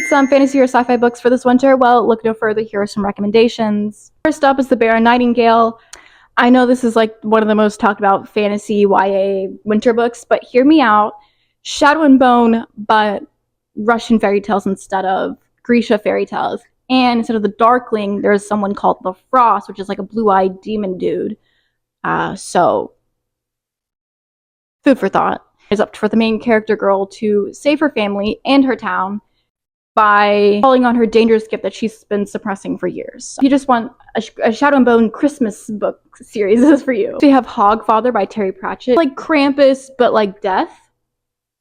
Need some fantasy or sci-fi books for this winter? Well, look no further. Here are some recommendations. First up is The Bear and Nightingale. I know this is like one of the most talked about fantasy YA winter books, but hear me out. Shadow and Bone, but Russian fairy tales instead of Grisha fairy tales. And instead of the Darkling, there's someone called the Frost, which is like a blue-eyed demon dude. So, food for thought. It's up for the main character girl to save her family and her town by calling on her dangerous gift that she's been suppressing for years. If you just want a Shadow and Bone Christmas book series, this is for you. So you have Hogfather by Terry Pratchett. Like Krampus, but like death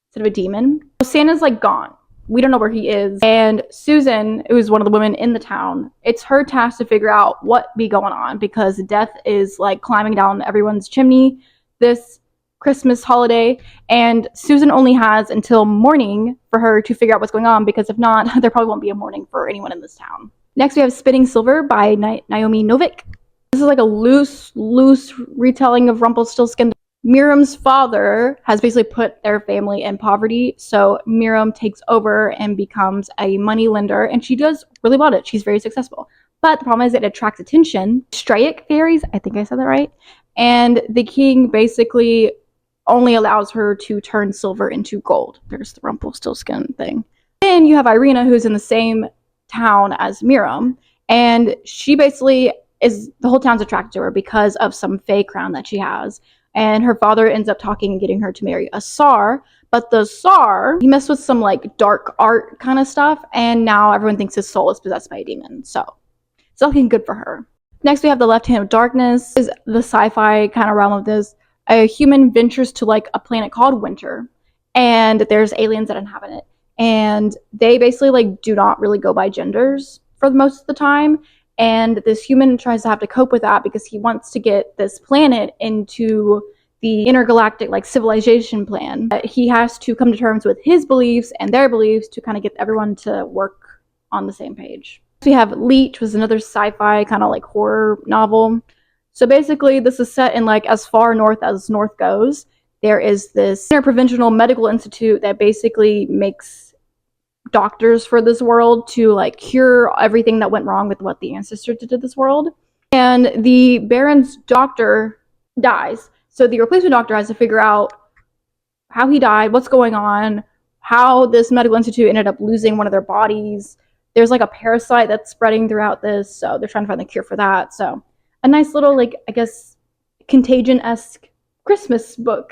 instead of a demon. Santa's like gone. We don't know where he is. And Susan, who's one of the women in the town, it's her task to figure out what be going on because death is like climbing down everyone's chimney this Christmas holiday, and Susan only has until morning for her to figure out what's going on, because if not, there probably won't be a morning for anyone in this town. Next, we have Spinning Silver by Naomi Novik. This is like a loose retelling of Rumpelstiltskin. Miriam's father has basically put their family in poverty, so Miriam takes over and becomes a money lender, and she does really well at it. She's very successful. But the problem is it attracts attention. Straic fairies, I think I said that right, and the king basically only allows her to turn silver into gold. There's the Rumpelstiltskin thing. Then you have Irina, who's in the same town as Miriam, and she basically is, the whole town's attracted to her because of some fake crown that she has. And her father ends up talking and getting her to marry a Tsar, but the Tsar, he messed with some like dark art kind of stuff, and now everyone thinks his soul is possessed by a demon, so it's looking good for her. Next, we have The Left Hand of Darkness. This is the sci-fi kind of realm of this. A human ventures to like a planet called Winter, and there's aliens that inhabit it, and they basically like do not really go by genders for most of the time, and this human tries to have to cope with that because he wants to get this planet into the intergalactic like civilization plan. He has to come to terms with his beliefs and their beliefs to kind of get everyone to work on the same page. We have Leech, which is another sci-fi kind of like horror novel. So basically, this is set in like as far north as north goes. There is this interprovincial medical institute that basically makes doctors for this world to like cure everything that went wrong with what the ancestors did to this world. And the Baron's doctor dies. So the replacement doctor has to figure out how he died, what's going on, how this medical institute ended up losing one of their bodies. There's like a parasite that's spreading throughout this, so they're trying to find the cure for that. So a nice little, like, I guess, Contagion-esque Christmas book.